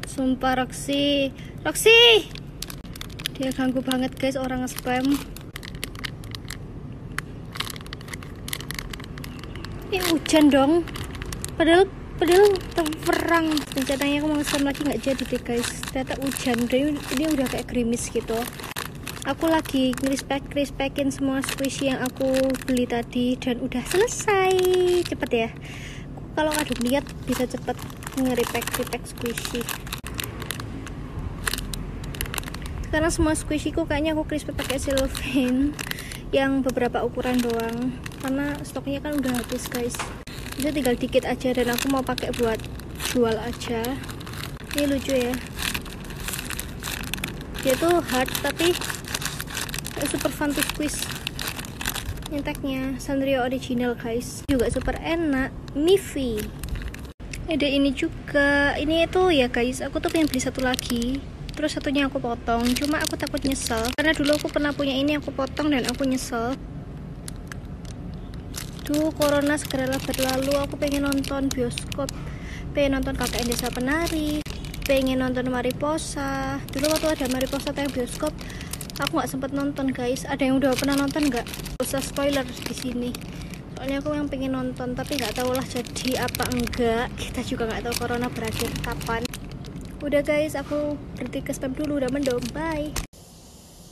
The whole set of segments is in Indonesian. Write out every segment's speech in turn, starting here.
Sumpah Roxy, dia ganggu banget guys, orang nge-spam. Ini hujan dong, padahal terperang. Rencananya aku mau nge-spam lagi nggak jadi deh guys, ternyata hujan. Ini udah kayak gerimis gitu. Aku lagi ngerispek-ngerispekin semua squishy yang aku beli tadi dan udah selesai. Cepet ya, kalau adu niat bisa cepet ngeripek squishy. Sekarang semua squishy ku kayaknya aku crispy pakai cellophane yang beberapa ukuran doang, karena stoknya kan udah habis guys. Itu tinggal dikit aja dan aku mau pakai buat jual aja. Ini lucu ya, dia tuh hard tapi super fun to squeeze. Nyeteknya Sanrio original guys, juga super enak. Miffy ada ini juga. Ini itu ya guys, aku tuh pengen beli satu lagi, terus satunya aku potong, cuma aku takut nyesel karena dulu aku pernah punya ini, aku potong dan aku nyesel. Duh, corona segeralah berlalu. Aku pengen nonton bioskop, pengen nonton KKN Desa Penari, pengen nonton Mariposa. Dulu waktu ada Mariposa tayang bioskop, aku nggak sempet nonton guys. Ada yang udah pernah nonton nggak? Gak usah spoiler di sini, soalnya aku yang pengen nonton tapi nggak tahu lah jadi apa enggak. Kita juga nggak tahu corona berakhir kapan. Udah guys, aku berhenti ke spam dulu, udah mendom, bye.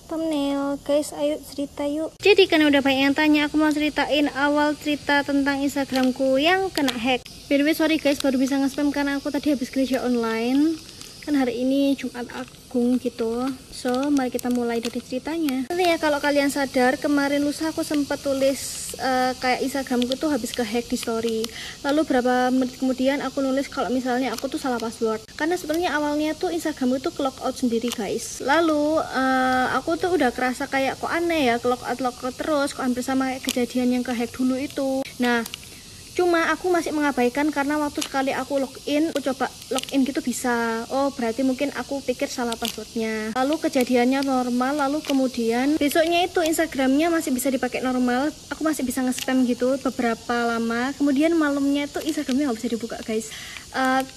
Thumbnail guys, ayo cerita yuk. Jadi karena udah banyak yang tanya, aku mau ceritain awal cerita tentang Instagramku yang kena hack. By the way, sorry guys, baru bisa nge-spam karena aku tadi habis gereja online. Kan hari ini Jumat Agung gitu. So, mari kita mulai dari ceritanya. Nanti ya, kalau kalian sadar, kemarin lusa aku sempat tulis kayak Instagramku tuh habis ke-hack di story. Lalu berapa menit kemudian aku nulis kalau misalnya aku tuh salah password. Karena sebenarnya awalnya tuh Instagramku tuh ke logout sendiri guys. Lalu aku tuh udah kerasa kayak kok aneh ya, ke logout terus, kok hampir sama kayak kejadian yang ke-hack dulu itu. Nah, cuma aku masih mengabaikan karena waktu sekali aku login, aku coba login gitu bisa. Oh, berarti mungkin aku pikir salah passwordnya. Lalu kejadiannya normal, lalu kemudian besoknya itu Instagramnya masih bisa dipakai normal. Aku masih bisa nge-spam gitu beberapa lama. Kemudian malamnya itu Instagramnya nggak bisa dibuka guys.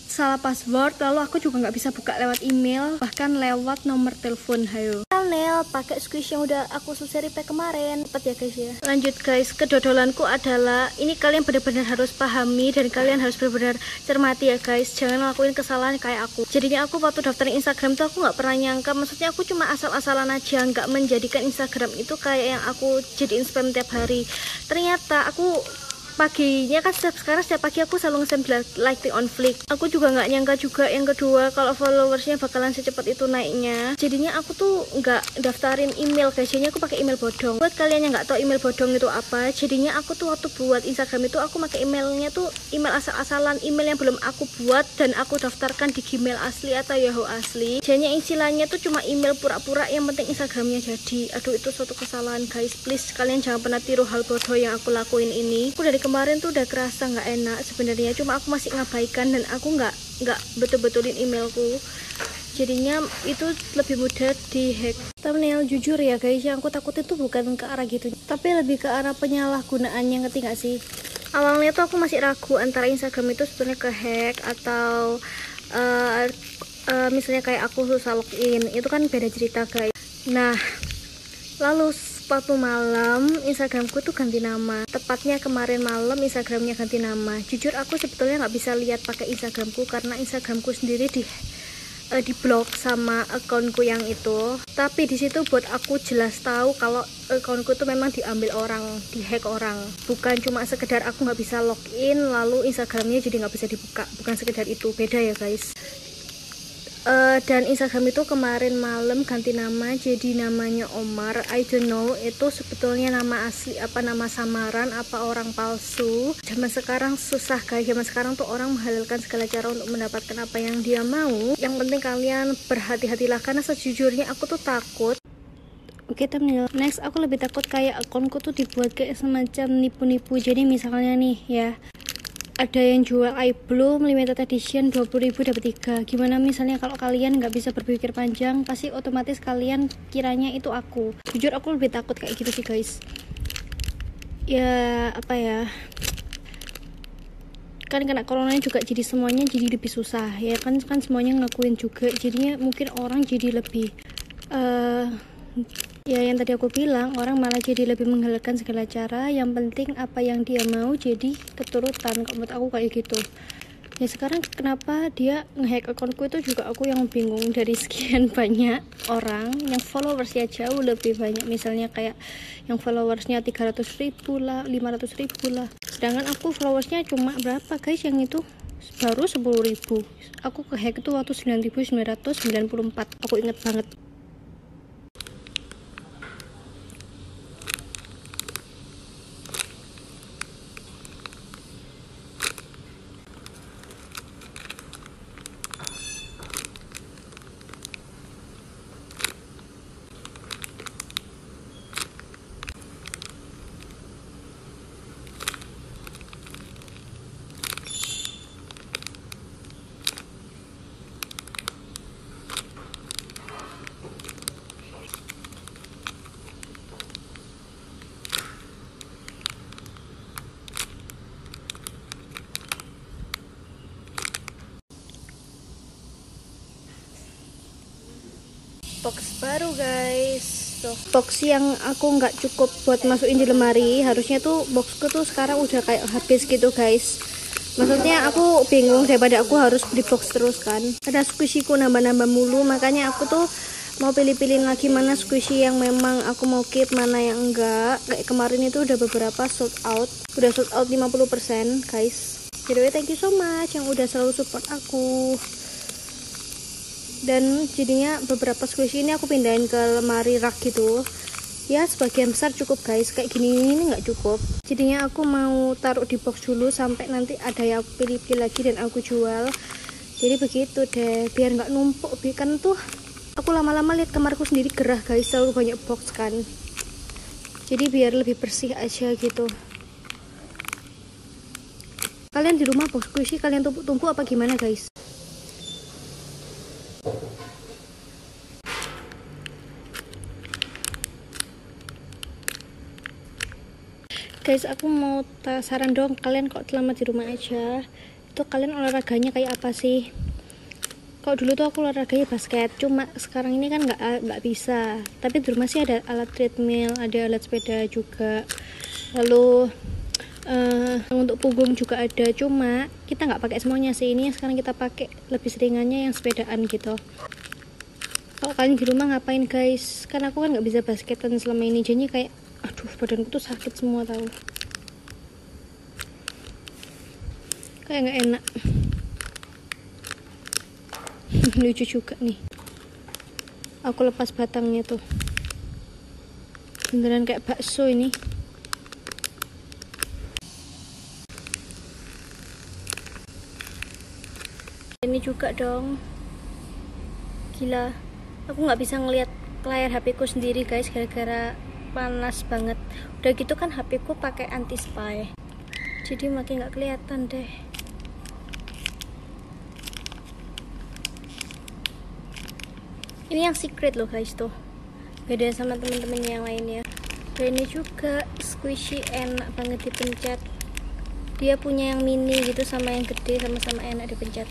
Salah password, lalu aku juga nggak bisa buka lewat email, bahkan lewat nomor telepon. Hayo Nail pakai squish yang udah aku selesai repack kemarin. Cepet ya guys ya. Lanjut guys, kedodolanku adalah ini, kalian benar-benar harus pahami dan kalian harus benar-benar cermati ya guys. Jangan lakuin kesalahan kayak aku. Jadinya aku waktu daftarin Instagram tuh aku nggak pernah nyangka, maksudnya aku cuma asal-asalan aja, nggak menjadikan Instagram itu kayak yang aku jadiin spam tiap hari. Ternyata aku paginya kan sekarang setiap pagi aku selalu nge-send like on flick. Aku juga nggak nyangka juga yang kedua kalau followersnya bakalan secepat itu naiknya. Jadinya aku tuh nggak daftarin email guys, jadinya aku pakai email bodong. Buat kalian yang nggak tahu email bodong itu apa, jadinya aku tuh waktu buat Instagram itu aku pakai emailnya tuh email asal-asalan, email yang belum aku buat dan aku daftarkan di Gmail asli atau Yahoo asli. Jadinya istilahnya tuh cuma email pura-pura, yang penting Instagramnya jadi. Aduh, itu suatu kesalahan guys, please kalian jangan pernah tiru hal bodoh yang aku lakuin ini. Aku dari kemarin tuh udah kerasa nggak enak sebenarnya, cuma aku masih ngabaikan dan aku nggak betul-betulin emailku, jadinya itu lebih mudah dihack. Thumbnail, jujur ya guys, yang aku takut itu bukan ke arah gitu, tapi lebih ke arah penyalahgunaannya, ngerti nggak sih? Awalnya tuh aku masih ragu antara Instagram itu sebetulnya ke hack atau misalnya kayak aku susah login, itu kan beda cerita guys. Nah, lalu waktu malam Instagramku tuh ganti nama, tepatnya kemarin malam Instagramnya ganti nama. Jujur aku sebetulnya nggak bisa lihat pakai Instagramku karena Instagramku sendiri di blok sama akunku yang itu. Tapi di situ buat aku jelas tahu kalau akunku tuh memang diambil orang, dihack orang. Bukan cuma sekedar aku nggak bisa login lalu Instagramnya jadi nggak bisa dibuka. Bukan sekedar itu, beda ya guys. Dan Instagram itu kemarin malam ganti nama jadi namanya Omar. I don't know itu sebetulnya nama asli apa nama samaran apa orang palsu. Zaman sekarang susah guys, zaman sekarang tuh orang menghalalkan segala cara untuk mendapatkan apa yang dia mau. Yang penting kalian berhati-hatilah, karena sejujurnya aku tuh takut. Oke, thumbnail. Next, aku lebih takut kayak akunku tuh dibuat kayak semacam nipu-nipu. Jadi misalnya nih ya, ada yang jual iBloom limited edition 20.000 dapat 3. Gimana misalnya kalau kalian nggak bisa berpikir panjang, pasti otomatis kalian kiranya itu aku. Jujur aku lebih takut kayak gitu sih guys. Ya apa ya, kan kena corona juga, jadi semuanya jadi lebih susah ya kan semuanya ngakuin juga, jadinya mungkin orang jadi lebih ya yang tadi aku bilang, orang malah jadi lebih menghalalkan segala cara, yang penting apa yang dia mau jadi keturutan. Kalau menurut aku kayak gitu ya. Sekarang kenapa dia ngehack akunku itu juga aku yang bingung. Dari sekian banyak orang yang followersnya jauh lebih banyak, misalnya kayak yang followersnya 300.000 lah, 500.000 lah, sedangkan aku followersnya cuma berapa guys, yang itu baru 10.000. Aku kehack itu waktu 9.994, aku inget banget. Box baru guys, tuh box yang aku nggak cukup buat masukin di lemari, harusnya tuh boxku tuh sekarang udah kayak habis gitu guys. Maksudnya aku bingung, daripada aku harus beli box terus kan, ada squishyku nambah-nambah mulu, makanya aku tuh mau pilih-pilih lagi mana squishy yang memang aku mau keep, mana yang enggak. Kayak kemarin itu udah beberapa sold out 50% guys. Jadi thank you so much yang udah selalu support aku. Dan jadinya beberapa squishy ini aku pindahin ke lemari rak gitu ya, sebagian besar cukup guys, kayak gini ini nggak cukup, jadinya aku mau taruh di box dulu sampai nanti ada yang aku pilih-pilih lagi dan aku jual. Jadi begitu deh, biar nggak numpuk, kan tuh aku lama-lama lihat kamarku sendiri gerah guys, terlalu banyak box kan, jadi biar lebih bersih aja gitu. Kalian di rumah box squishy kalian tumpuk-tumpuk apa gimana guys? Guys, aku mau saran dong, kalian kok selama di rumah aja itu kalian olahraganya kayak apa sih? Kalau dulu tuh aku olahraganya basket, cuma sekarang ini kan nggak bisa. Tapi di rumah sih ada alat treadmill, ada alat sepeda juga, lalu untuk punggung juga ada, cuma kita nggak pakai semuanya sih. Ini sekarang kita pakai lebih seringannya yang sepedaan gitu. Kalau kalian di rumah ngapain guys? Kan aku kan nggak bisa basketan selama ini, jadi kayak aduh badanku tuh sakit semua tahu, kayak nggak enak. Lucu juga nih, aku lepas batangnya tuh beneran kayak bakso ini. Ini juga dong, gila, aku nggak bisa ngelihat layar HP ku sendiri guys gara-gara panas banget. Udah gitu kan HP ku pakai anti spy, jadi makin nggak kelihatan deh. Ini yang secret loh guys, tuh beda sama temen-temen yang lainnya. Dan ini juga squishy, enak banget dipencet. Dia punya yang mini gitu sama yang gede, sama-sama enak dipencet.